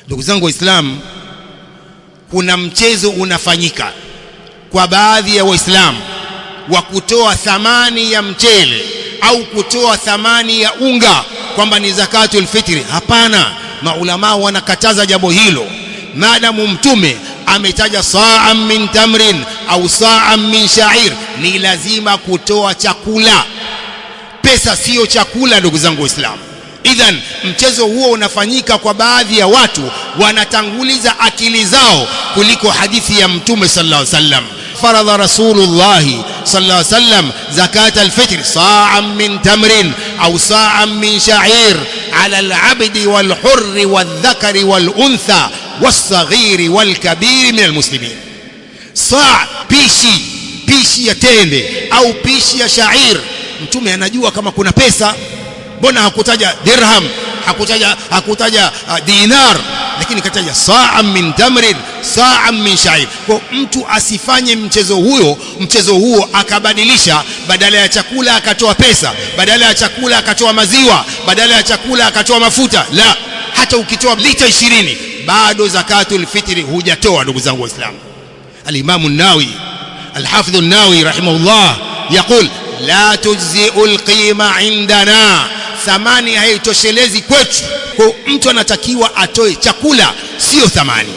Ndugu zangu Waislamu, kuna mchezo unafanyika kwa baadhi ya Waislamu wa kutoa thamani ya mchele au kutoa thamani ya unga kwamba ni zakatul fitri. Hapana, maulama wanakataza jambo hilo. Maadamu mtume ametaja sa'an min tamrin au sa'an min sha'ir, ni lazima kutoa chakula. Pesa sio chakula, ndugu zangu Waislamu. Idhan mchezo huo unafanyika kwa baadhi ya watu, wanatanguliza akili zao kuliko hadithi ya mtume sallallahu alaihi wasallam. Faradha Rasulullah sallallahu alaihi wasallam zakat al-fitr sa'an min tamrin au sa'an min sha'ir ala al-'abdi wal-hurri wal-dhakari wal-untha was-saghiri wal-kabiri min al-muslimin. Sa' pishi ya tende au pishi ya sha'ir. Mtume anajua kama kuna pesa. Mbona hakutaja dirham, hakutaja dinar, lakini kataja sa'an min tamrin, sa'an min sha'ir. Kwa mtu asifanye mchezo huo akabadilisha, badala ya chakula akatoa pesa, badala ya chakula akatoa maziwa, badala ya chakula akatoa mafuta. La, hata ukitoa lita 20 bado zakatul fitri hujatoa, ndugu zangu Waislamu. Al-Imam an-Nawawi, al-Hafidh an-Nawawi rahimahullah yaqul la tujzi'ul qima indana, thamani haitoshelezi kwetu. Kwa mtu anatakiwa atoe chakula, sio thamani.